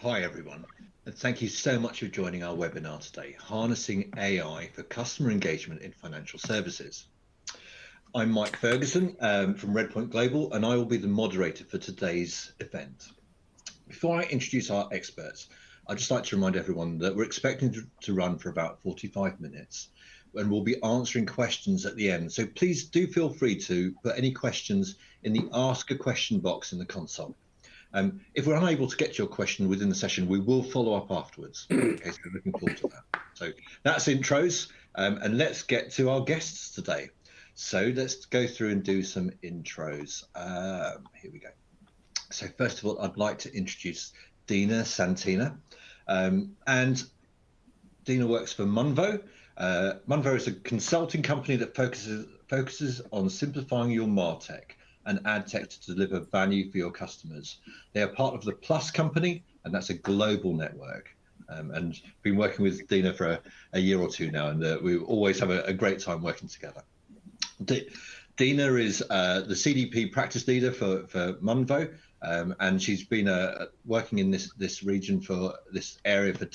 Hi everyone, and thank you so much for joining our webinar today, Harnessing AI for Customer Engagement in Financial Services. I'm Mike Ferguson from Redpoint Global, and I will be the moderator for today's event. Before I introduce our experts, I'd just like to remind everyone that we're expecting to run for about 45 minutes, and we'll be answering questions at the end. So please do feel free to put any questions in the Ask a Question box in the console. If we're unable to get to your question within the session, we will follow up afterwards. Okay, so we're looking forward to that. So that's intros, and let's get to our guests today. So let's go through and do some intros. Here we go. So first of all, I'd like to introduce Dina Santina. And Dina works for Munvo. Munvo is a consulting company that focuses on simplifying your MarTech and ad tech to deliver value for your customers. They are part of the Plus company, and that's a global network. And been working with Dina for a year or two now, and we always have a great time working together. Dina is the CDP practice leader for Munvo, and she's been working in this region for this area for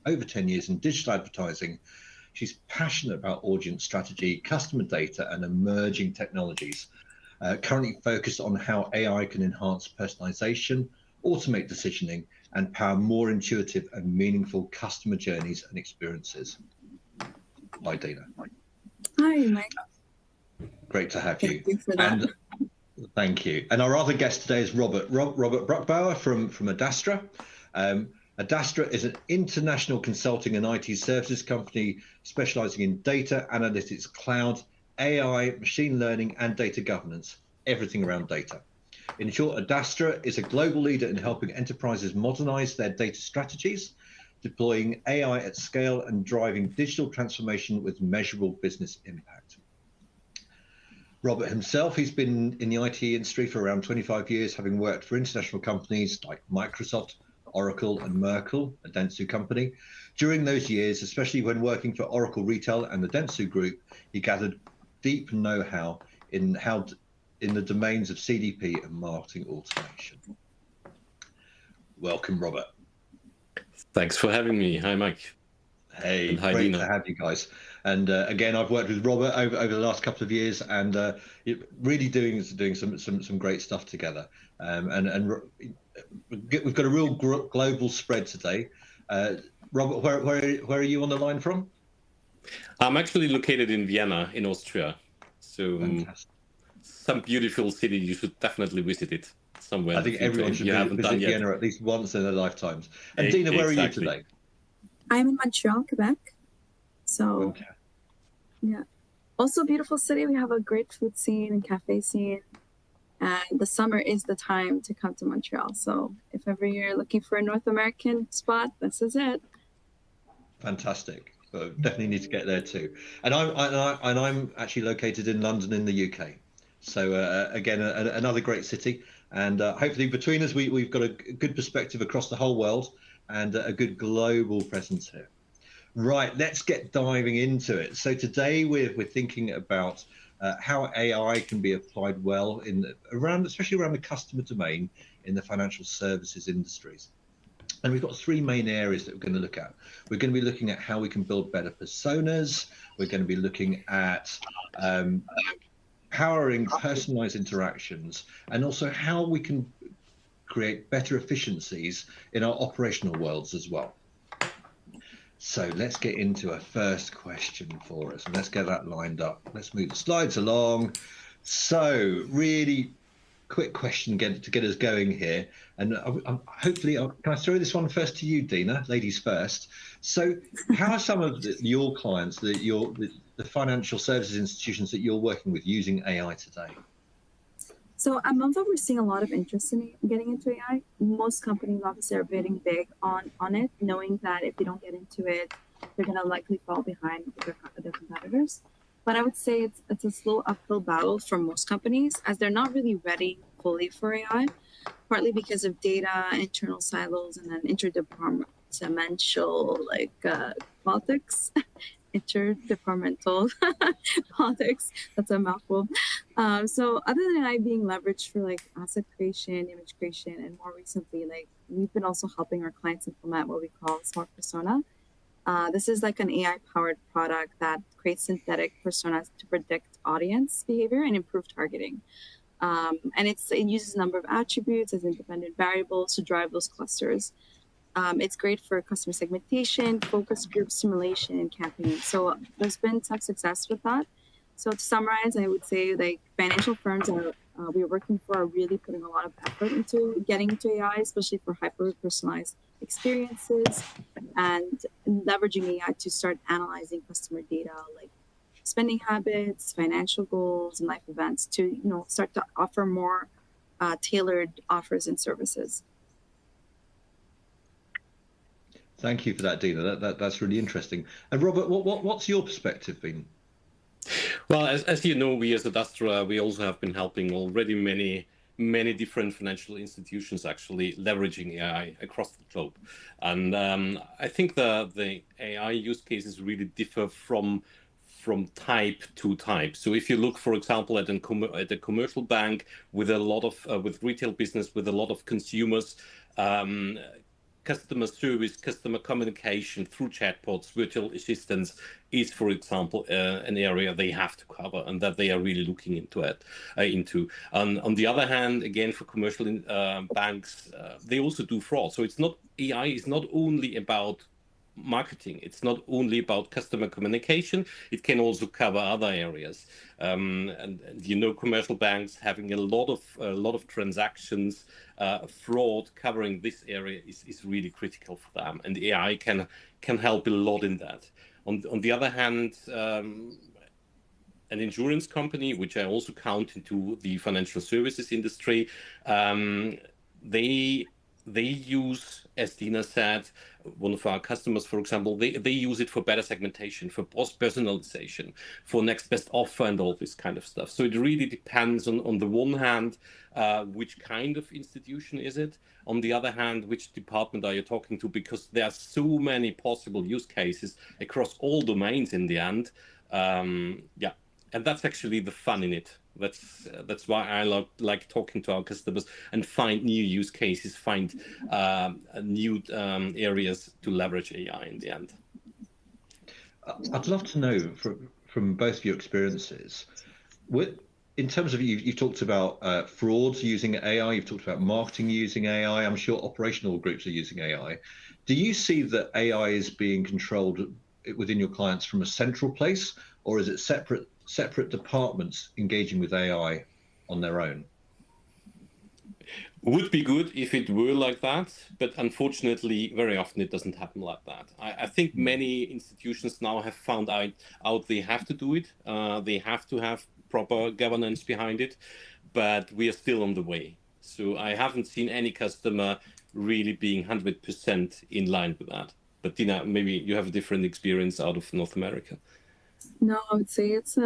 over 10 years in digital advertising. She's passionate about audience strategy, customer data, and emerging technologies. Currently focused on how AI can enhance personalization, automate decisioning, and power more intuitive and meaningful customer journeys and experiences. Hi, Dina. Hi, Mike. Great to have you. Thank you for that. And thank you. And our other guest today is Robert Bruckbauer from Adastra. Adastra is an international consulting and IT services company specializing in data analytics, cloud, AI, machine learning, and data governance, everything around data. In short, Adastra is a global leader in helping enterprises modernize their data strategies, deploying AI at scale, and driving digital transformation with measurable business impact. Robert himself, he's been in the IT industry for around 25 years, having worked for international companies like Microsoft, Oracle, and Merkle, a Dentsu company. During those years, especially when working for Oracle Retail and the Dentsu Group, he gathered deep know-how in the domains of CDP and marketing automation. Welcome, Robert. Thanks for having me. Hi, Mike. Hey, and hi, great Dina. to have you guys. And again, I've worked with Robert over the last couple of years, and really doing some great stuff together. And we've got a real global spread today. Robert, where are you on the line from? I'm actually located in Vienna, in Austria. So some beautiful city. You should definitely visit it somewhere. I think everyone should visit Vienna at least once in their lifetimes. And Dina, where are you today? I'm in Montreal, Quebec. So, yeah. Also a beautiful city. We have a great food scene and cafe scene. And the summer is the time to come to Montreal. So if ever you're looking for a North American spot, this is it. Fantastic. So definitely need to get there too. And I'm actually located in London in the UK. So again, another great city. And hopefully between us, we've got a good perspective across the whole world and a good global presence here. Right, let's get diving into it. So today we're thinking about how AI can be applied well especially around the customer domain in the financial services industries. And we've got three main areas that we're going to look at. We're going to be looking at how we can build better personas. We're going to be looking at powering personalized interactions, and also how we can create better efficiencies in our operational worlds as well. So let's get into a first question for us, and let's get that lined up. Let's move the slides along. So really quick question to get us going here, and hopefully can I throw this one first to you, Dina, ladies first. So how are some of your clients, the financial services institutions that you're working with, using AI today? So at Munvo, we're seeing a lot of interest in getting into AI. Most companies obviously are betting big on it, knowing that if they don't get into it, they're going to likely fall behind their competitors. But I would say it's a slow uphill battle for most companies, as they're not really ready fully for AI, partly because of data, internal silos, and then interdepartmental politics interdepartmental politics. That's a mouthful. So other than AI being leveraged for like asset creation, image creation, and more recently, like we've been also helping our clients implement what we call smart persona. This is like an AI-powered product that creates synthetic personas to predict audience behavior and improve targeting. And it uses a number of attributes as independent variables to drive those clusters. It's great for customer segmentation, focus group simulation, and campaigning. So there's been some success with that. So to summarize, I would say like financial firms we're working for are really putting a lot of effort into getting into AI, especially for hyper-personalized experiences and leveraging AI to start analyzing customer data like spending habits, financial goals, and life events to start to offer more tailored offers and services. Thank you for that, Dina. That's really interesting. And Robert, what's your perspective been? Well, as you know, we as Adastra, we also have been helping already many different financial institutions actually leveraging AI across the globe. And I think the AI use cases really differ from type to type. So if you look, for example, at a commercial bank with a lot of with retail business with a lot of consumers, customer service, customer communication through chatbots, virtual assistants is, for example, an area they have to cover and that they are really looking into. On the other hand, again, for commercial banks, they also do fraud. So it's not AI is not only about marketing. It's not only about customer communication. It can also cover other areas. And commercial banks having a lot of transactions, fraud covering this area is really critical for them, and AI can help a lot in that. On the other hand, an insurance company, which I also count into the financial services industry, they use, as Dina said, one of our customers, for example, they use it for better segmentation, for personalization, for next best offer and all this kind of stuff. So it really depends on the one hand, which kind of institution is it? On the other hand, which department are you talking to? Because there are so many possible use cases across all domains in the end. And that's actually the fun in it. That's why I like talking to our customers and find new use cases, find new areas to leverage AI in the end. I'd love to know from both of your experiences, in terms of you've talked about frauds using AI, you've talked about marketing using AI. I'm sure operational groups are using AI. Do you see that AI is being controlled within your clients from a central place, or is it separate departments engaging with AI on their own? Would be good if it were like that, but unfortunately, very often it doesn't happen like that. I think many institutions now have found out they have to do it. They have to have proper governance behind it, but we are still on the way. So I haven't seen any customer really being 100% in line with that. But Dina, maybe you have a different experience out of North America. No, I would say it's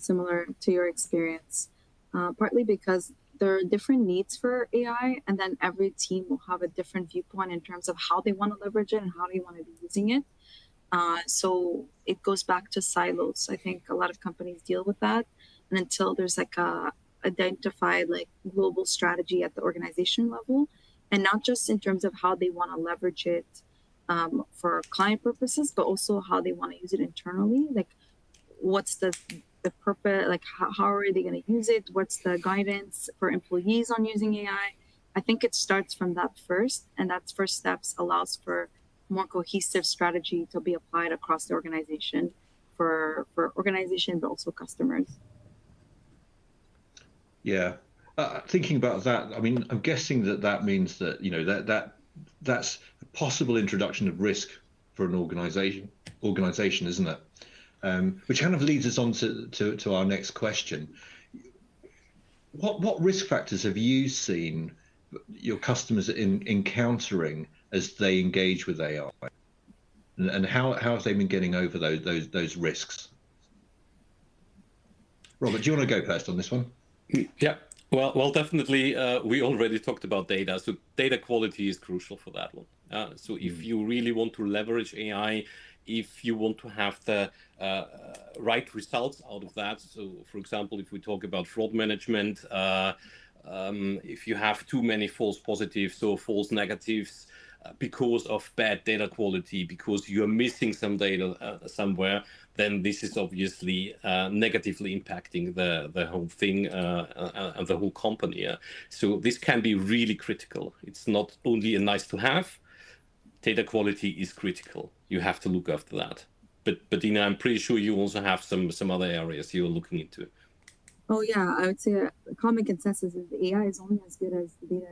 similar to your experience, partly because there are different needs for AI, and then every team will have a different viewpoint in terms of how they want to leverage it and how they want to be using it. So it goes back to silos. I think a lot of companies deal with that, and until there's like a identified like global strategy at the organization level, and not just in terms of how they want to leverage it for client purposes, but also how they want to use it internally. Like, what's the purpose? Like, how are they going to use it? What's the guidance for employees on using AI? I think it starts from that first, and that first steps allows for more cohesive strategy to be applied across the organization for organization, but also customers. Yeah, thinking about that, I mean, I'm guessing that means that that's a possible introduction of risk for an organization, isn't it? Which kind of leads us on to our next question. What risk factors have you seen your customers encountering as they engage with AI, and how have they been getting over those risks? Robert, do you want to go first on this one? Yeah. Well, definitely, we already talked about data. So data quality is crucial for that one. So if you really want to leverage AI, if you want to have the right results out of that. So, for example, if we talk about fraud management, if you have too many false positives or false negatives because of bad data quality, because you are missing some data somewhere, then this is obviously negatively impacting the whole thing and the whole company. So this can be really critical. It's not only a nice to have. Data quality is critical. You have to look after that. But Dina, I'm pretty sure you also have some other areas you're looking into. Oh yeah, I would say a common consensus is the AI is only as good as the data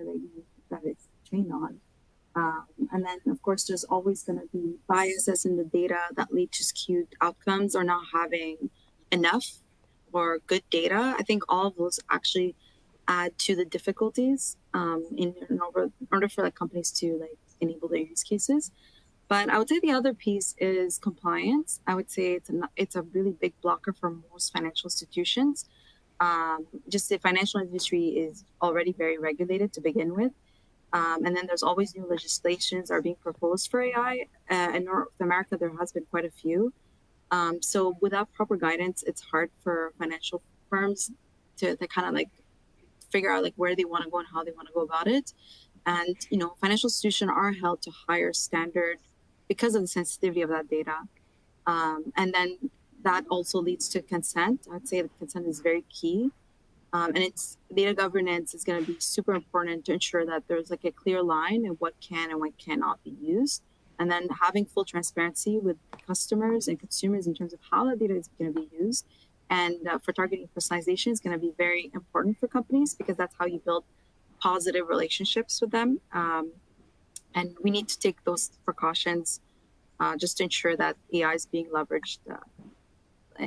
that it's trained on. And then, of course, there's always going to be biases in the data that lead to skewed outcomes or not having enough or good data. I think all of those actually add to the difficulties in order for like companies to like enable their use cases. But I would say the other piece is compliance. I would say it's a really big blocker for most financial institutions. Just the financial industry is already very regulated to begin with. And then there's always new legislations are being proposed for AI. In North America, there has been quite a few. So without proper guidance, it's hard for financial firms to kind of like figure out like where they want to go and how they want to go about it. And, you know, financial institutions are held to higher standard because of the sensitivity of that data. And then that also leads to consent. I'd say that consent is very key. And it's data governance is going to be super important to ensure that there's like a clear line of what can and what cannot be used. And then having full transparency with customers and consumers in terms of how that data is going to be used. And for targeting personalization is going to be very important for companies because that's how you build positive relationships with them. And we need to take those precautions just to ensure that AI is being leveraged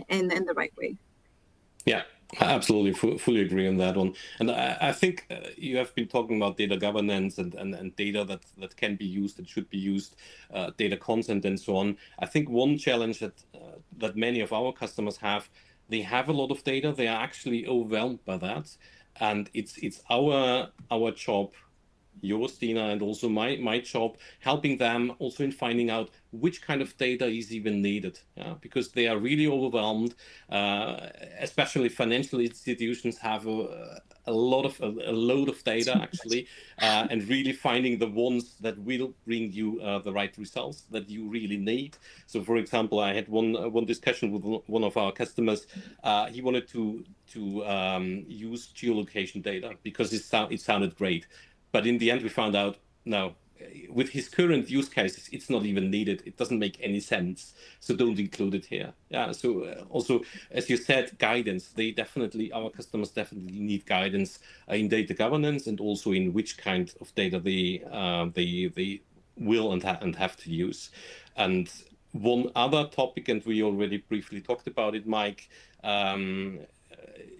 in the right way. Yeah, absolutely, fully agree on that one. And I think you have been talking about data governance and data that can be used and should be used, data consent and so on. I think one challenge that many of our customers have, they have a lot of data, they are actually overwhelmed by that. And it's our job, yours, Dina, and also my job, helping them also in finding out which kind of data is even needed, because they are really overwhelmed. Especially financial institutions have a load of data actually, and really finding the ones that will bring you the right results that you really need. So, for example, I had one discussion with one of our customers. He wanted to use geolocation data because it sounded great. But in the end, we found out, no, with his current use cases, it's not even needed. It doesn't make any sense. So don't include it here. Yeah. So also, as you said, guidance. Our customers definitely need guidance in data governance and also in which kind of data they will and have to use. And one other topic, and we already briefly talked about it, Mike.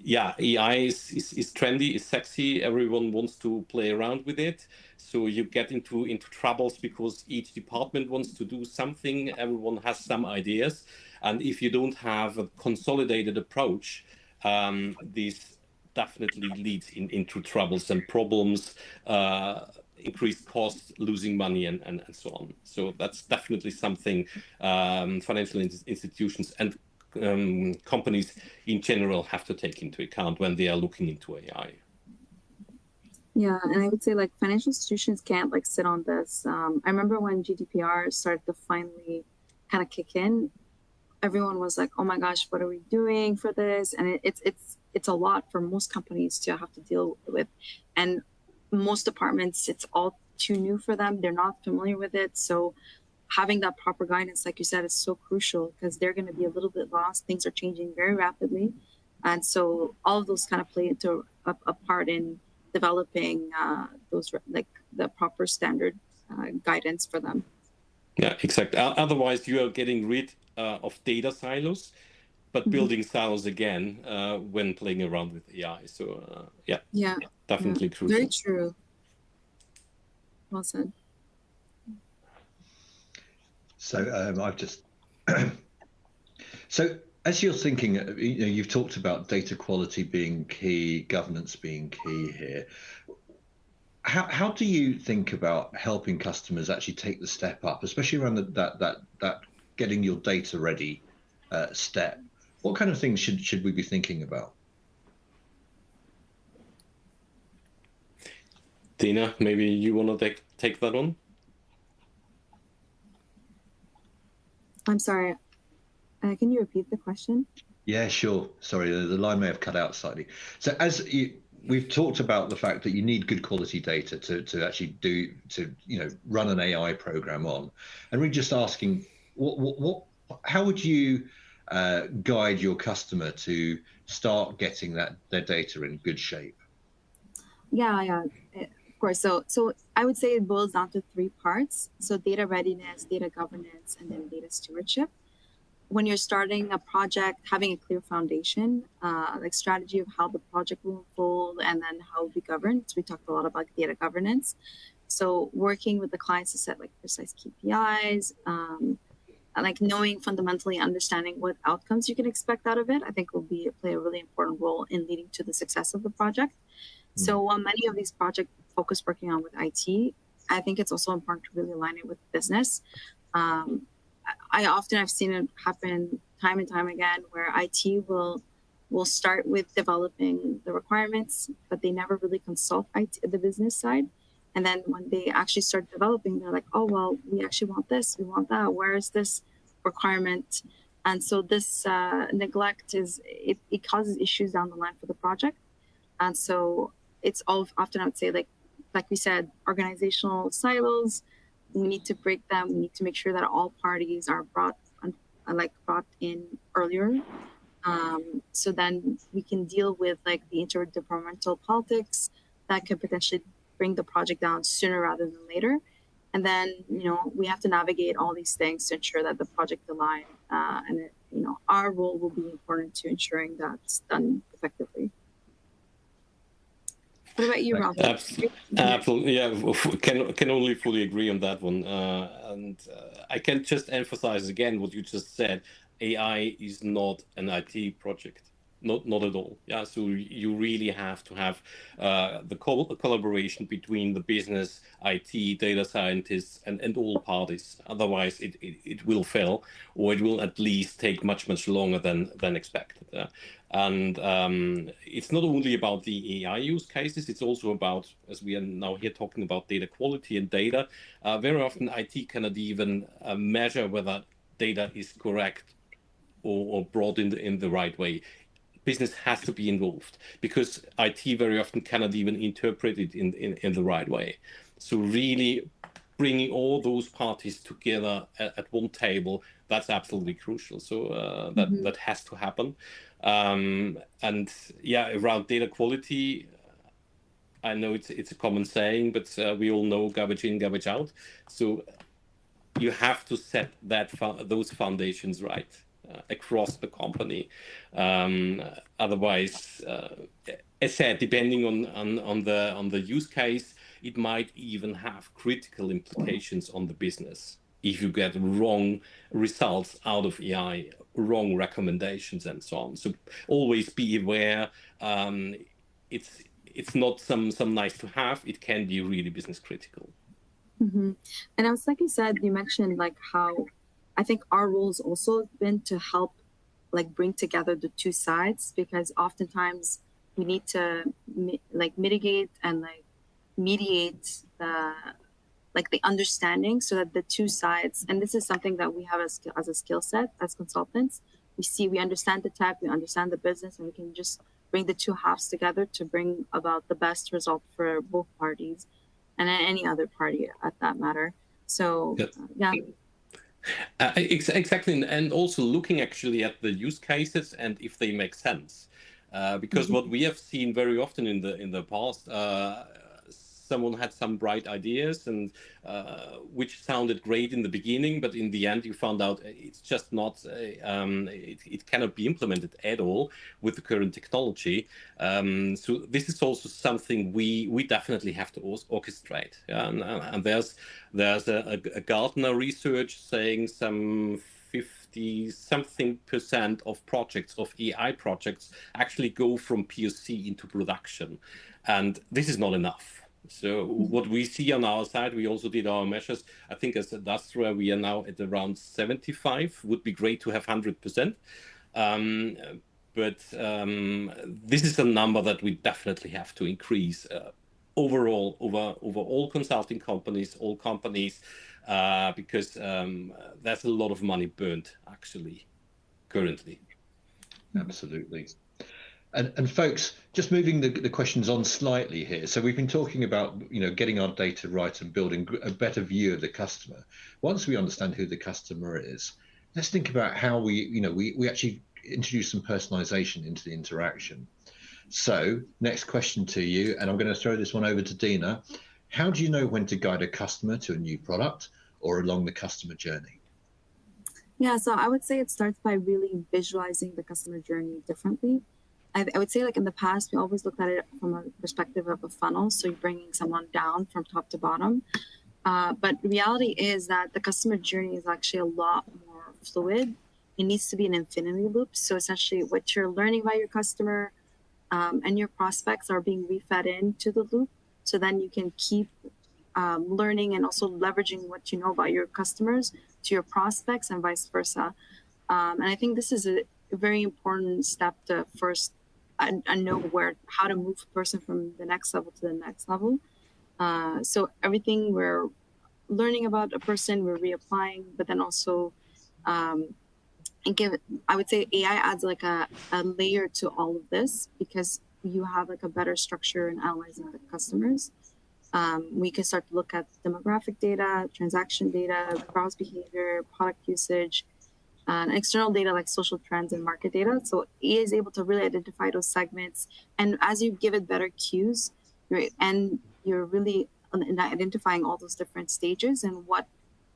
AI is trendy, is sexy. Everyone wants to play around with it. So you get into troubles because each department wants to do something. Everyone has some ideas. And if you don't have a consolidated approach, this definitely leads into troubles and problems, increased costs, losing money, and so on. So that's definitely something financial institutions and companies in general have to take into account when they are looking into AI. Yeah, and I would say like financial institutions can't like sit on this. I remember when GDPR started to finally kind of kick in, everyone was like, "Oh my gosh, what are we doing for this?" And it's a lot for most companies to have to deal with, and most departments, it's all too new for them. They're not familiar with it, so having that proper guidance, like you said, is so crucial because they're going to be a little bit lost. Things are changing very rapidly. And so all of those kind of play into a part in developing those like the proper standard guidance for them. Yeah, exactly. Otherwise, you are getting rid of data silos, but building silos again when playing around with AI. So definitely crucial. Very true. Well said. So I've just so as you're thinking, you've talked about data quality being key, governance being key here. How do you think about helping customers actually take the step up, especially around that getting your data ready step, what kind of things should we be thinking about? Dina, maybe you want to take that on? I'm sorry. Can you repeat the question? Yeah, sure. Sorry, the line may have cut out slightly. So we've talked about the fact that you need good quality data to actually run an AI program on, and we're just asking how would you guide your customer to start getting their data in good shape? Yeah, of course. So I would say it boils down to three parts. So data readiness, data governance, and then data stewardship. When you're starting a project, having a clear foundation, like strategy of how the project will unfold, and then how it will be governed. So we talked a lot about data governance. So working with the clients to set like precise KPIs, like knowing fundamentally understanding what outcomes you can expect out of it, I think will play a really important role in leading to the success of the project. So while many of these projects focus working on with IT, I think it's also important to really align it with business. I've seen it happen time and time again where IT will start with developing the requirements, but they never really consult the business side. And then when they actually start developing, they're like, oh, well, we actually want this, we want that. Where is this requirement? And so this neglect it causes issues down the line for the project. And so it's often, I would say, like we said, organizational silos. We need to break them. We need to make sure that all parties are brought in earlier. So then we can deal with like the interdepartmental politics that could potentially bring the project down sooner rather than later. And then, we have to navigate all these things to ensure that the project align. Our role will be important to ensuring that's done effectively. What about you, Rob? Absolutely, yeah. Can only fully agree on that one. And I can just emphasize again what you just said. AI is not an IT project. Not at all. Yeah. So you really have to have the collaboration between the business, IT, data scientists, and all parties. Otherwise, it will fail, or it will at least take much longer than expected. And it's not only about the AI use cases, it's also about, as we are now here talking about data quality and data, very often IT cannot even measure whether data is correct or brought in the right way. Business has to be involved because IT very often cannot even interpret it in the right way. So really bringing all those parties together at one table, that's absolutely crucial. So that has to happen. And yeah, around data quality, I know it's a common saying, but we all know garbage in, garbage out. So you have to set those foundations right across the company. Otherwise, as said, depending on the use case, it might even have critical implications on the business if you get wrong results out of AI, wrong recommendations, and so on. So always be aware. It's not some nice to have. It can be really business critical. And I was like you said, you mentioned like how I think our role has also been to help like bring together the two sides, because oftentimes we need to mitigate and like mediate the understanding so that the two sides, and this is something that we have as a skill set as consultants, we understand the tech, we understand the business, and we can just bring the two halves together to bring about the best result for both parties and any other party at that matter. So yeah. Exactly, and also looking actually at the use cases and if they make sense, because what we have seen very often in the past, someone had some bright ideas and which sounded great in the beginning, but in the end you found out it's just not it cannot be implemented at all with the current technology. So this is also something we definitely have to orchestrate. And there's a Gartner research saying some 50-something% of projects, of AI projects, actually go from POC into production, and this is not enough. So what we see on our side, we also did our measures. I think as Adastra, we are now at around 75. Would be great to have 100%. But this is a number that we definitely have to increase overall over all consulting companies, all companies, because there's a lot of money burnt actually currently. Absolutely. And folks, just moving the questions on slightly here. So we've been talking about, getting our data right and building a better view of the customer. Once we understand who the customer is, let's think about how we actually introduce some personalization into the interaction. So next question to you, and I'm going to throw this one over to Dina. How do you know when to guide a customer to a new product or along the customer journey? Yeah, so I would say it starts by really visualizing the customer journey differently. I would say, like in the past, we always looked at it from a perspective of a funnel. So you're bringing someone down from top to bottom. But reality is that the customer journey is actually a lot more fluid. It needs to be an infinity loop. So essentially what you're learning about your customer and your prospects are being refed into the loop. So then you can keep learning and also leveraging what you know about your customers to your prospects and vice versa. And I think this is a very important step to first and know how to move a person from the next level to the next level. So everything we're learning about a person, we're reapplying, but then also I would say AI adds like a layer to all of this because you have like a better structure in analyzing the customers. We can start to look at demographic data, transaction data, browse behavior, product usage, and external data like social trends and market data. So it is able to really identify those segments. And as you give it better cues, you're really identifying all those different stages and what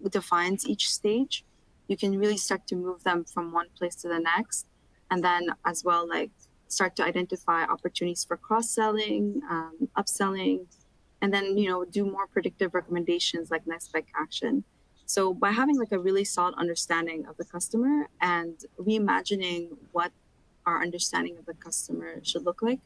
defines each stage, you can really start to move them from one place to the next. And then as well, like start to identify opportunities for cross-selling, upselling, and then, do more predictive recommendations like next best action. So by having like a really solid understanding of the customer and reimagining what our understanding of the customer should look like,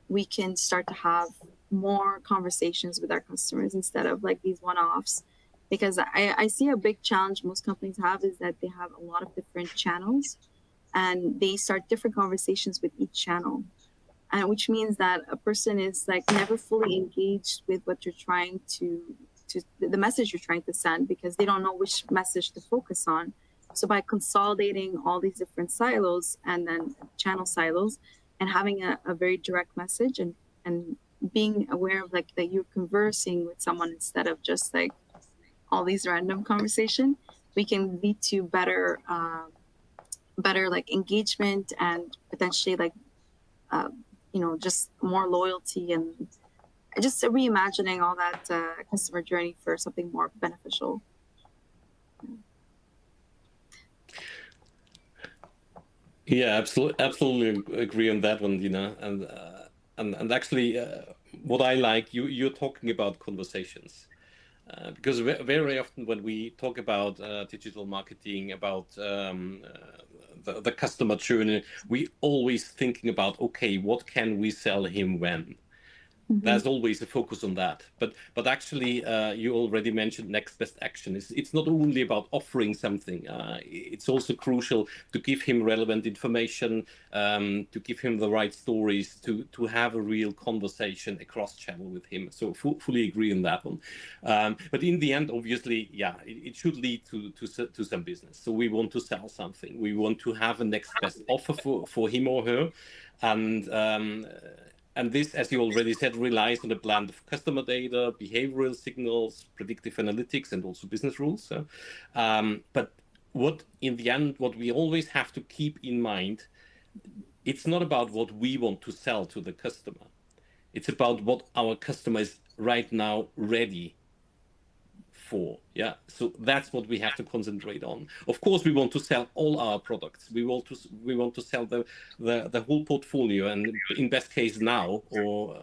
we can start to have more conversations with our customers instead of like these one-offs. Because I see a big challenge most companies have is that they have a lot of different channels and they start different conversations with each channel. And which means that a person is like never fully engaged with what you're trying to the message you're trying to send because they don't know which message to focus on. So by consolidating all these different silos and then channel silos and having a very direct message and being aware of like that you're conversing with someone instead of just like all these random conversation, we can lead to better like engagement and potentially like just more loyalty and just reimagining all that customer journey for something more beneficial. Yeah, absolutely agree on that one, Dina. And actually, what I like, you're talking about conversations. Because very often when we talk about digital marketing, about the customer journey, we always thinking about, okay, what can we sell him when? Mm-hmm. There's always a focus on that. But actually, you already mentioned next best action. It's not only about offering something. It's also crucial to give him relevant information, to give him the right stories, to have a real conversation across channel with him. So fully agree on that one. But in the end, obviously, yeah, it should lead to some business. So we want to sell something. We want to have a next best offer for him or her. And this, as you already said, relies on a blend of customer data, behavioral signals, predictive analytics, and also business rules. But in the end, what we always have to keep in mind, it's not about what we want to sell to the customer. It's about what our customer is right now ready for. Yeah, so that's what we have to concentrate on. Of course, we want to sell all our products. We want to sell the whole portfolio, and in best case now, or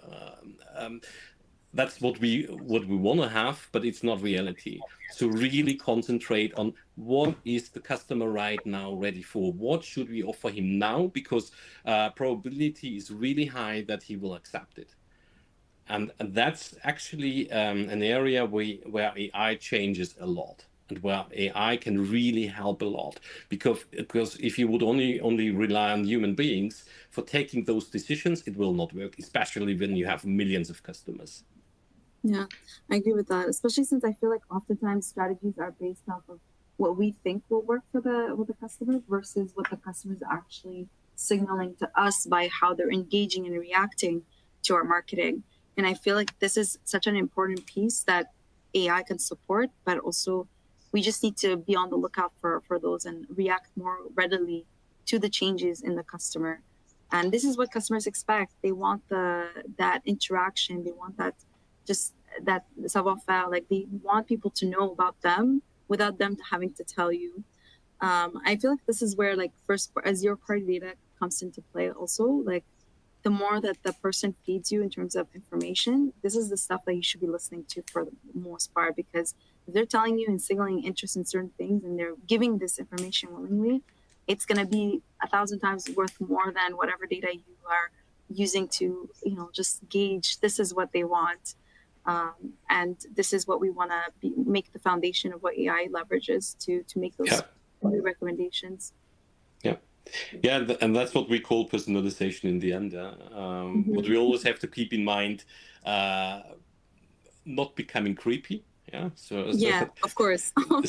that's what we want to have, but it's not reality. So really concentrate on what is the customer right now ready for. What should we offer him now? Because probability is really high that he will accept it. And that's actually an area where AI changes a lot, and where AI can really help a lot. Because if you would only rely on human beings for taking those decisions, it will not work, especially when you have millions of customers. Yeah, I agree with that, especially since I feel like oftentimes strategies are based off of what we think will work for the customer versus what the customer is actually signaling to us by how they're engaging and reacting to our marketing. And I feel like this is such an important piece that AI can support, but also we just need to be on the lookout for those and react more readily to the changes in the customer. And this is what customers expect. They want that interaction. They want just that savoir-faire. Like, they want people to know about them without them having to tell you. I feel like this is where, like, first as your party data comes into play also. Like, the more that the person feeds you in terms of information, this is the stuff that you should be listening to for the most part, because if they're telling you and signaling interest in certain things and they're giving this information willingly, it's going to be 1,000 times worth more than whatever data you are using to, just gauge this is what they want. And this is what we want to make the foundation of what AI leverages to make those recommendations. Yeah, and that's what we call personalization in the end. What we always have to keep in mind, not becoming creepy. Of course. So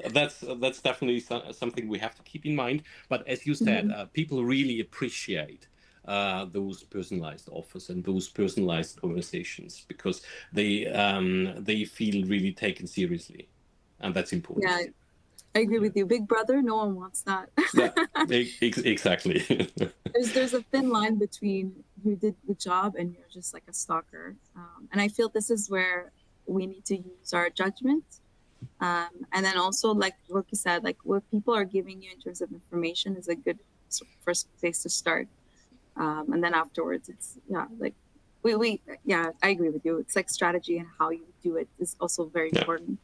that's definitely something we have to keep in mind. But as you said, people really appreciate those personalized offers and those personalized conversations, because they feel really taken seriously, and that's important. Yeah, I agree with you. Big Brother, no one wants that. Exactly. There's a thin line between you did the job and you're just like a stalker, and I feel this is where we need to use our judgment, and then also, like what you said, like what people are giving you in terms of information is a good first place to start. And then afterwards, it's like I agree with you. It's like strategy and how you do it is also very important.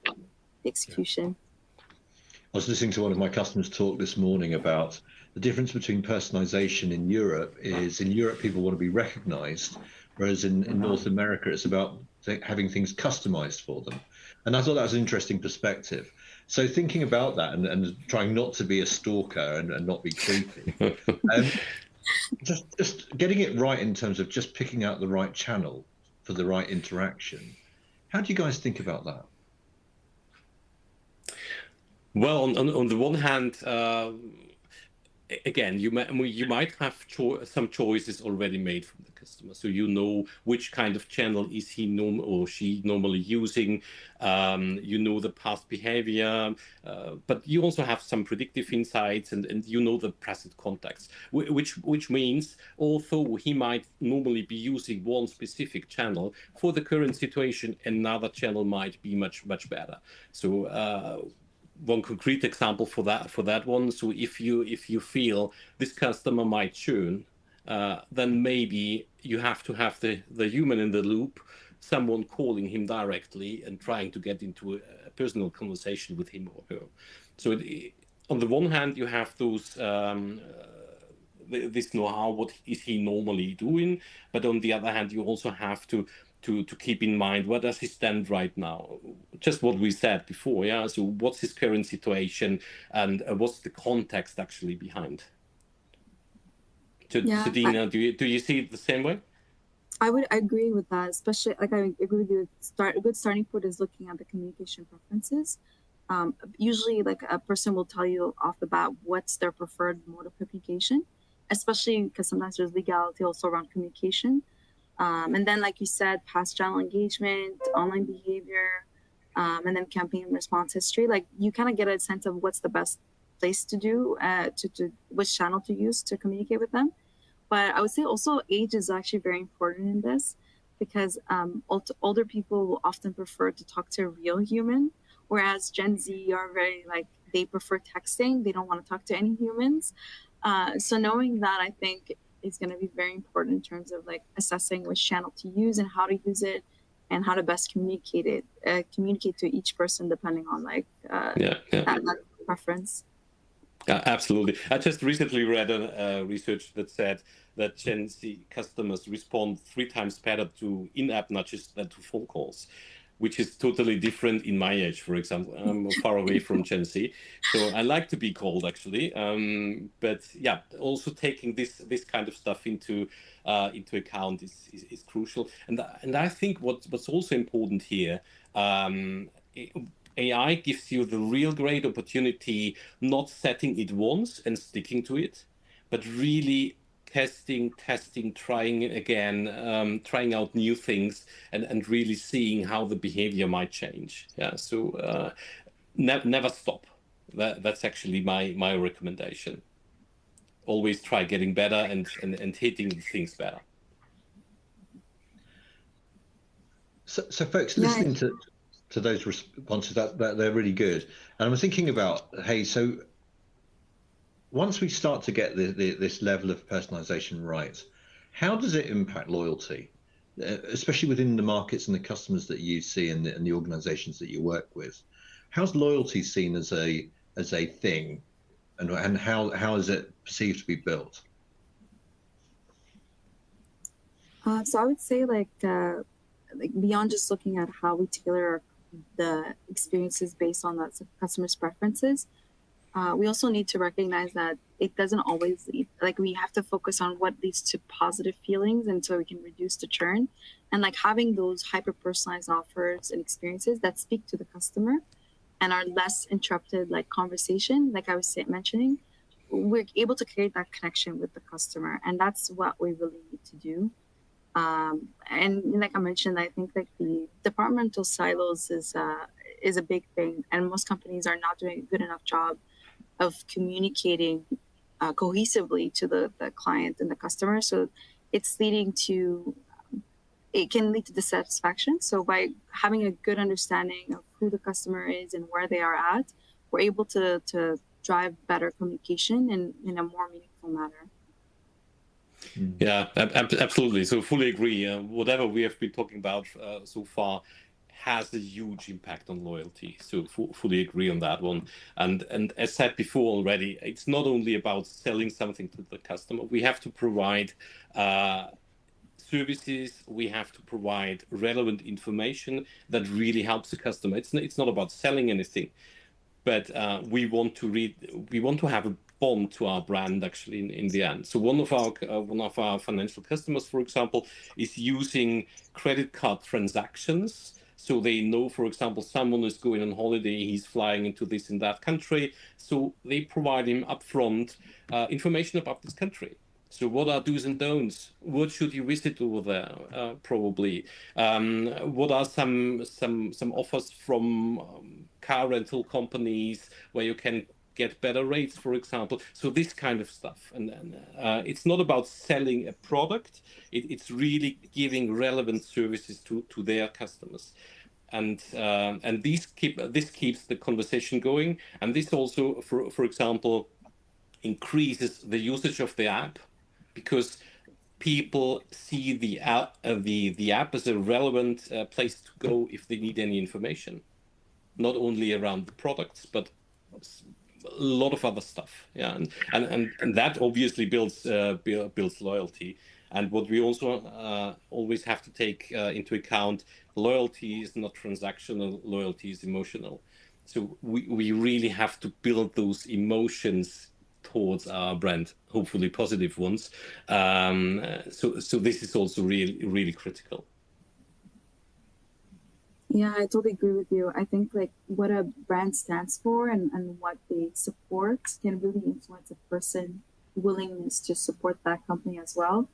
The execution. I was listening to one of my customers talk this morning about the difference between personalization in Europe. Is in Europe people want to be recognized, whereas in North America it's about having things customized for them. And I thought that was an interesting perspective. So thinking about that and trying not to be a stalker and not be creepy. Just getting it right in terms of just picking out the right channel for the right interaction. How do you guys think about that? Well, on the one hand, again, you might have some choices already made from the customer, so you know which kind of channel is he or she normally using. You know the past behavior, but you also have some predictive insights, and you know the present context, which means although he might normally be using one specific channel for the current situation, another channel might be much better. So. One concrete example for that one. So if you feel this customer might churn, then maybe you have to have the human in the loop, someone calling him directly and trying to get into a personal conversation with him or her. So on the one hand, you have those this know-how, what is he normally doing, but on the other hand, you also have to keep in mind, where does he stand right now? Just what we said before, so what's his current situation, and what's the context actually behind? Sedina, do you see it the same way? I would agree with that, especially, like, I agree with you. A good starting point is looking at the communication preferences. Usually, like, a person will tell you off the bat what's their preferred mode of communication, especially because sometimes there's legality also around communication. And then, like you said, past channel engagement, online behavior, and then campaign response history. Like, you kind of get a sense of what's the best place to do, to which channel to use to communicate with them. But I would say also age is actually very important in this, because older people will often prefer to talk to a real human, whereas Gen Z are very, like, they prefer texting. They don't want to talk to any humans. So knowing that, I think, is going to be very important in terms of, like, assessing which channel to use and how to use it, and how to best communicate to each person depending on, like, that preference. Absolutely. I just recently read a research that said that Gen Z customers respond 3 times better to in-app nudges than to phone calls, which is totally different in my age, for example. I'm far away from Gen Z, so I like to be called actually. But yeah, also taking this kind of stuff into account is crucial. And I think what's also important here. AI gives you the real great opportunity, not setting it once and sticking to it, but really testing, trying again, trying out new things, and really seeing how the behavior might change. Yeah, so never stop. That's actually my recommendation. Always try getting better and hitting things better. So folks, listening to those responses, that they're really good. And I was thinking about, hey, so once we start to get this level of personalization right, how does it impact loyalty, especially within the markets and the customers that you see and the organizations that you work with? How's loyalty seen as a thing, and how is it perceived to be built? So I would say like beyond just looking at how we tailor the experiences based on that customer's preferences, we also need to recognize that it doesn't always lead. Like we have to focus on what leads to positive feelings, and so we can reduce the churn. And like having those hyper personalized offers and experiences that speak to the customer and are less interrupted, like conversation, like I was mentioning, we're able to create that connection with the customer, and that's what we really need to do. And like I mentioned, I think like the departmental silos is a big thing, and most companies are not doing a good enough job of communicating cohesively to the client and the customer. So it's leading to, it can lead to dissatisfaction. So by having a good understanding of who the customer is and where they are at, we're able to drive better communication in a more meaningful manner. Yeah, absolutely. So fully agree. Whatever we have been talking about so far has a huge impact on loyalty. So fully agree on that one. And as said before already, it's not only about selling something to the customer. We have to provide services. We have to provide relevant information that really helps the customer. It's not about selling anything, but we want to have a bond to our brand actually in the end. So one of our financial customers, for example, is using credit card transactions. So they know, for example, someone is going on holiday, he's flying into this and that country. So they provide him upfront information about this country. So what are do's and don'ts? What should you visit over there? Probably. What are some offers from car rental companies where you can get better rates, for example? So this kind of stuff. And it's not about selling a product. It's really giving relevant services to their customers. And this keeps the conversation going. And this also, for example, increases the usage of the app, because people see the app as a relevant place to go if they need any information, not only around the products, but a lot of other stuff. Yeah, and that obviously builds loyalty. And what we also always have to take into account, loyalty is not transactional, loyalty is emotional. So we really have to build those emotions towards our brand, hopefully positive ones. So this is also really critical. Yeah, I totally agree with you. I think like what a brand stands for and what they support can really influence a person's willingness to support that company as well.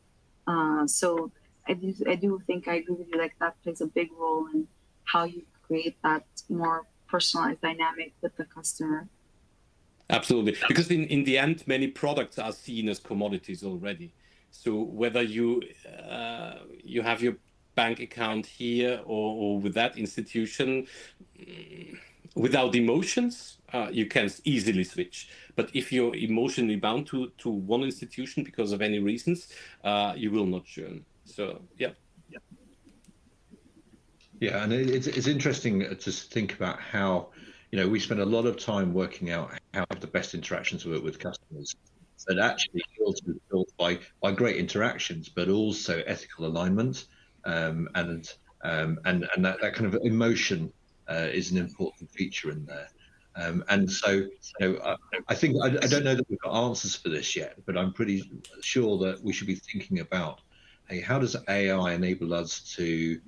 So I do think I agree with you, like that plays a big role in how you create that more personalized dynamic with the customer. Absolutely, because in the end, many products are seen as commodities already. So whether you have your bank account here or with that institution, without emotions, you can easily switch. But if you're emotionally bound to one institution because of any reasons, you will not churn. So yeah. Yeah, and it's interesting to think about how, we spend a lot of time working out how the best interactions work with customers. But actually, yours was built by great interactions, but also ethical alignment, and that kind of emotion is an important feature in there. And so, I think I don't know that we've got answers for this yet, but I'm pretty sure that we should be thinking about, hey, how does AI enable us to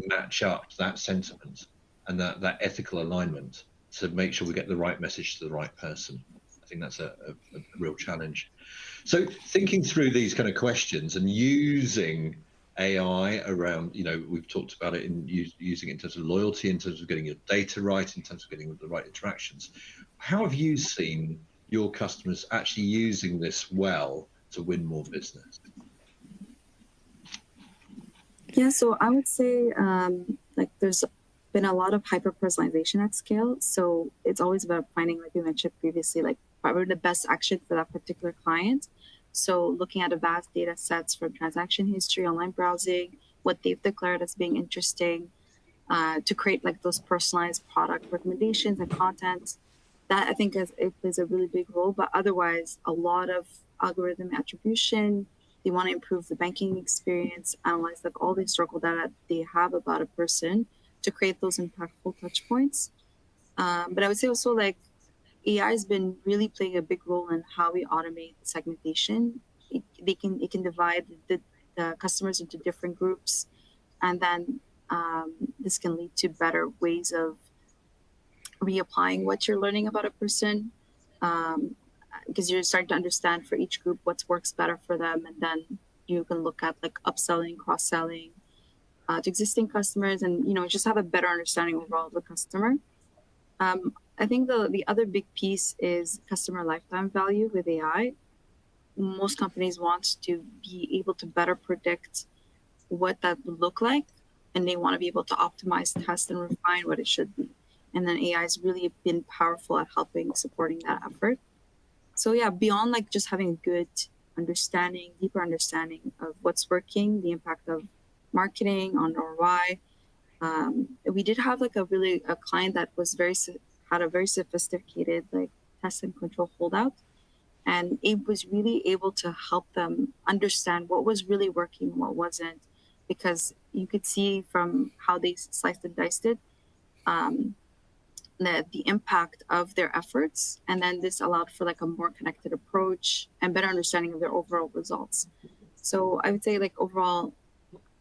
match up that sentiment and that ethical alignment to make sure we get the right message to the right person? I think that's a real challenge. So thinking through these kind of questions and using AI around, we've talked about it in using it in terms of loyalty, in terms of getting your data right, in terms of getting the right interactions. How have you seen your customers actually using this well to win more business? Yeah, so I would say like there's been a lot of hyper personalization at scale. So it's always about finding, like you mentioned previously, like probably the best action for that particular client. So looking at a vast data sets from transaction history, online browsing, what they've declared as being interesting, to create like those personalized product recommendations and content. That I think it plays a really big role. But otherwise, a lot of algorithm attribution. They want to improve the banking experience, analyze like all the historical data they have about a person to create those impactful touch points. But I would say also like AI has been really playing a big role in how we automate segmentation. It can divide the customers into different groups, and then this can lead to better ways of reapplying what you're learning about a person, because you're starting to understand for each group what works better for them, and then you can look at like upselling, cross-selling to existing customers, and just have a better understanding overall of the customer. I think the other big piece is customer lifetime value with AI. Most companies want to be able to better predict what that would look like, and they want to be able to optimize, test, and refine what it should be. And then AI has really been powerful at helping supporting that effort. So yeah, beyond like just having a good understanding, deeper understanding of what's working, the impact of marketing on ROI. We did have like a client that was had a very sophisticated like test and control holdout, and it was really able to help them understand what was really working and what wasn't, because you could see from how they sliced and diced it, the impact of their efforts, and then this allowed for like a more connected approach and better understanding of their overall results. So I would say like overall,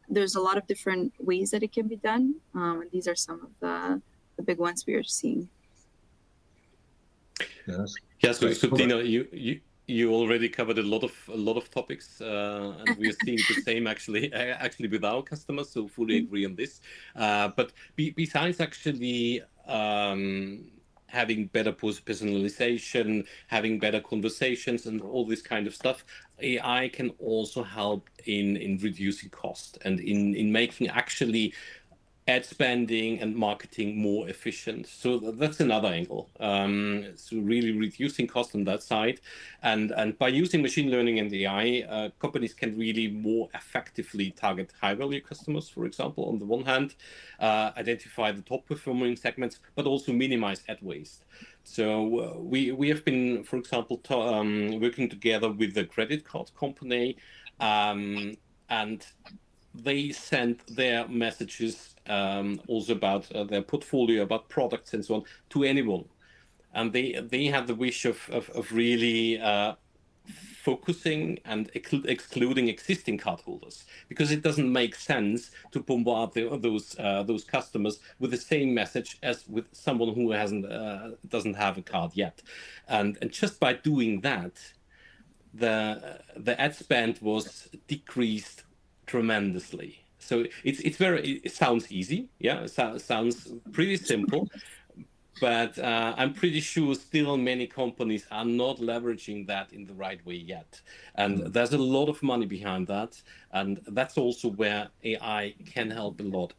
there's a lot of different ways that it can be done. And these are some of the big ones we are seeing. Yes. Yeah, so Dino, you already covered a lot of topics, and we are seeing the same actually with our customers. So fully agree on this. But besides actually having better personalization, having better conversations, and all this kind of stuff, AI can also help in reducing cost and in making actually ad spending and marketing more efficient. So that's another angle. So really reducing cost on that side, and by using machine learning and AI, companies can really more effectively target high value customers, for example, on the one hand, identify the top performing segments, but also minimize ad waste. So we have been, for example, working together with a credit card company, and they sent their messages also about their portfolio, about products and so on, to anyone. And they had the wish of really focusing and excluding existing cardholders, because it doesn't make sense to bombard those customers with the same message as with someone who doesn't have a card yet. And just by doing that, the ad spend was decreased tremendously. So it sounds easy, yeah, it sounds pretty simple, but I'm pretty sure still many companies are not leveraging that in the right way yet. And there's a lot of money behind that, and that's also where AI can help a lot,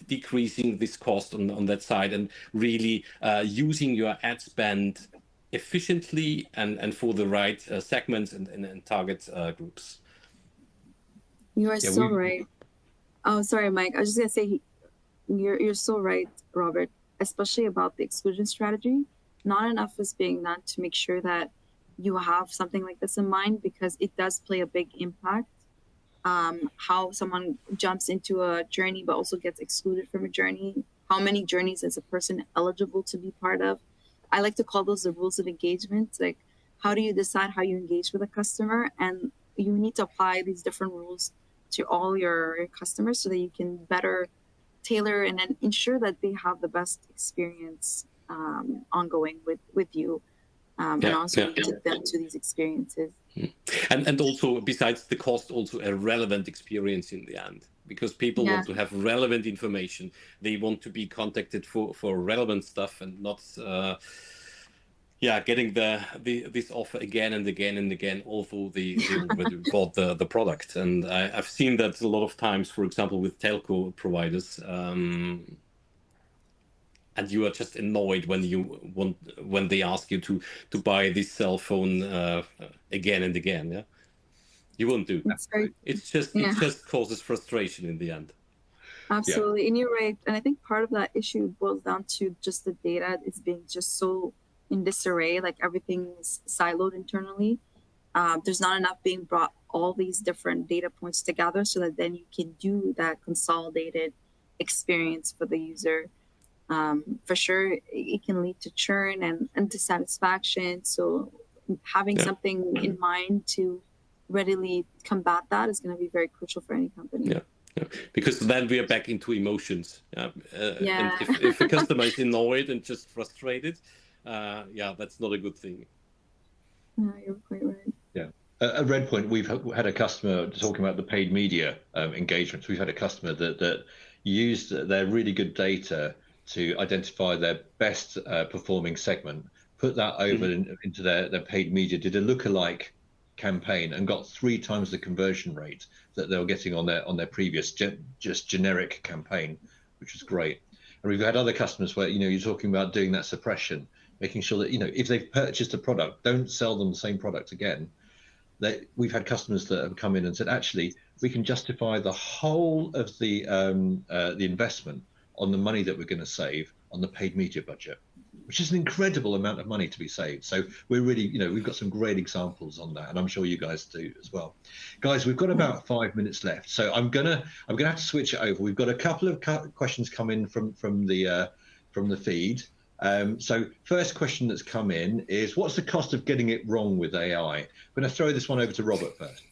decreasing this cost on that side, and really using your ad spend efficiently and for the right segments and target groups. You are so right. Oh, sorry, Mike. I was just gonna say, you're so right, Robert. especially about the exclusion strategy. Not enough is being done to make sure that you have something like this in mind, because it does play a big impact. How someone jumps into a journey but also gets excluded from a journey. How many journeys is a person eligible to be part of? I like to call those the rules of engagement. Like, how do you decide how you engage with a customer? And you need to apply these different rules to all your customers so that you can better tailor and then ensure that they have the best experience ongoing with you, and also lead them to these experiences. And also, besides the cost, also a relevant experience in the end, because people want to have relevant information. They want to be contacted for relevant stuff, and not getting this offer again and again and again, although they already bought the product. And I've seen that a lot of times, for example, with telco providers. And you are just annoyed when they ask you to buy this cell phone again and again. Yeah, you won't do. It just causes frustration in the end. Absolutely, and you're right. And I think part of that issue boils down to just the data is being just so in disarray. Like, everything is siloed internally. There's not enough being brought all these different data points together so that then you can do that consolidated experience for the user. For sure, it can lead to churn and dissatisfaction. So having something in mind to readily combat that is going to be very crucial for any company. Yeah. Because then we are back into emotions. And if a customer is annoyed and just frustrated, that's not a good thing. No, you're quite right. Yeah. At Redpoint, we've had a customer talking about the paid media engagements. We've had a customer that used their really good data to identify their best performing segment, put that over into their paid media, did a lookalike campaign, and got 3 times the conversion rate that they were getting on their previous just generic campaign, which was great. And we've had other customers where, you're talking about doing that suppression, making sure that, if they've purchased a product, don't sell them the same product again. We've had customers that have come in and said, actually, we can justify the whole of the investment on the money that we're going to save on the paid media budget, which is an incredible amount of money to be saved. So we're really, we've got some great examples on that, and I'm sure you guys do as well. Guys, we've got about 5 minutes left, so I'm gonna have to switch it over. We've got a couple of questions come in from the feed. So first question that's come in is, what's the cost of getting it wrong with AI? I'm going to throw this one over to Robert first.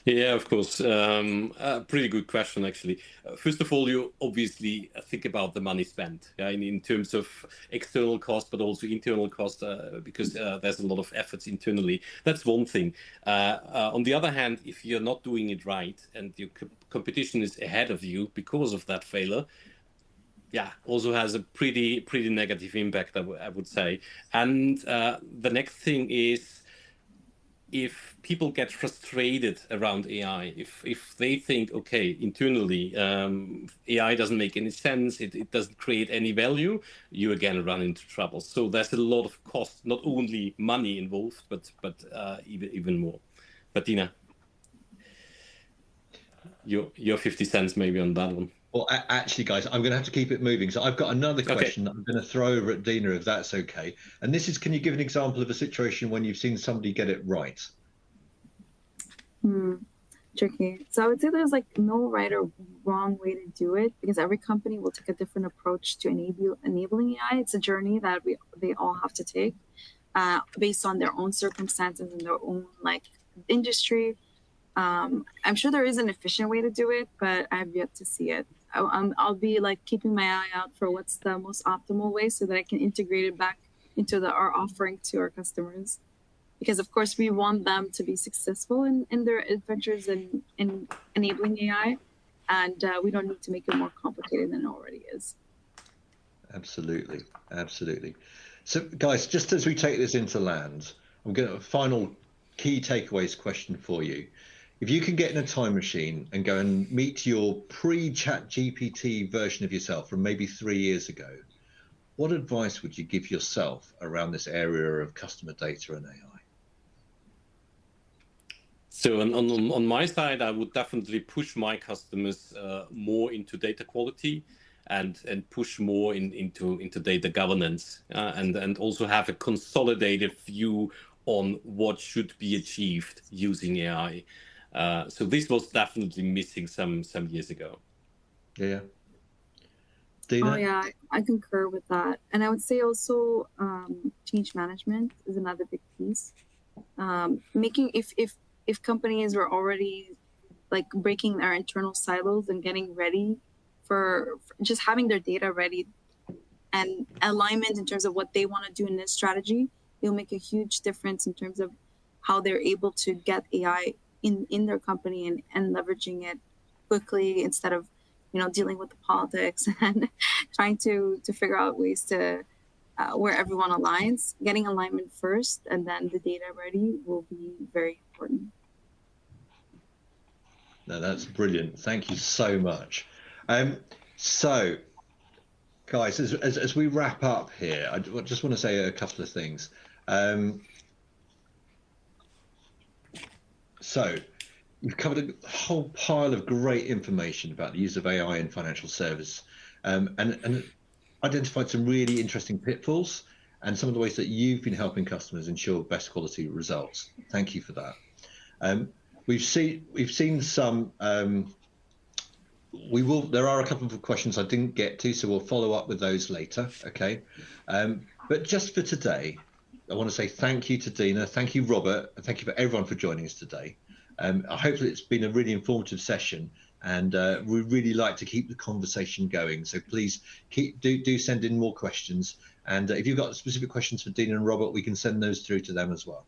Yeah, of course. Pretty good question, actually. First of all, you obviously think about the money spent in terms of external cost, but also internal cost, because there's a lot of efforts internally. That's one thing. On the other hand, if you're not doing it right and your competition is ahead of you because of that failure, also has a pretty negative impact, I would say. And the next thing is, if people get frustrated around AI, if they think, okay, internally, AI doesn't make any sense, it doesn't create any value, you again run into trouble. So there's a lot of cost, not only money involved, but even more. Bettina, your 50 cents maybe on that one. Well, actually, guys, I'm going to have to keep it moving. So I've got another question that I'm going to throw over at Dina, if that's okay. And this is, can you give an example of a situation when you've seen somebody get it right? Tricky. So I would say there's like no right or wrong way to do it, because every company will take a different approach to enabling AI. It's a journey that they all have to take based on their own circumstances and their own industry. I'm sure there is an efficient way to do it, but I've yet to see it. I'll be keeping my eye out for what's the most optimal way so that I can integrate it back into our offering to our customers. Because of course we want them to be successful in their adventures in enabling AI, and we don't need to make it more complicated than it already is. Absolutely. So guys, just as we take this into land, I'm going to final key takeaways question for you. If you can get in a time machine and go and meet your pre-Chat GPT version of yourself from maybe 3 years ago, what advice would you give yourself around this area of customer data and AI? So on my side, I would definitely push my customers more into data quality, and push more into data governance, and also have a consolidated view on what should be achieved using AI. So this was definitely missing some years ago. Yeah. Dina? Oh yeah, I concur with that. And I would say also change management is another big piece. Making if companies were already like breaking their internal silos and getting ready for just having their data ready and alignment in terms of what they want to do in this strategy, it'll make a huge difference in terms of how they're able to get AI in their company and leveraging it quickly instead of dealing with the politics and trying to figure out ways to where everyone aligns. Getting alignment first and then the data ready will be very important. No, that's brilliant. Thank you so much. So, guys, as we wrap up here, I just want to say a couple of things. So, you've covered a whole pile of great information about the use of AI in financial service, and identified some really interesting pitfalls and some of the ways that you've been helping customers ensure best quality results. Thank you for that. We've seen some. There are a couple of questions I didn't get to, so we'll follow up with those later. Okay, but just for today, I want to say thank you to Dina, thank you Robert, and thank you for everyone for joining us today. I hope that it's been a really informative session, and we really like to keep the conversation going. So please do send in more questions, and if you've got specific questions for Dina and Robert, we can send those through to them as well.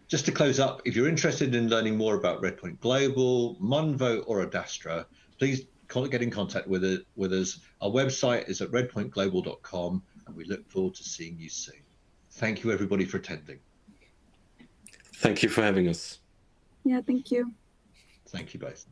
Just to close up, if you're interested in learning more about Redpoint Global, Munvo, or Adastra, please get in contact with us. Our website is at redpointglobal.com, and we look forward to seeing you soon. Thank you, everybody, for attending. Thank you for having us. Yeah, thank you. Thank you both.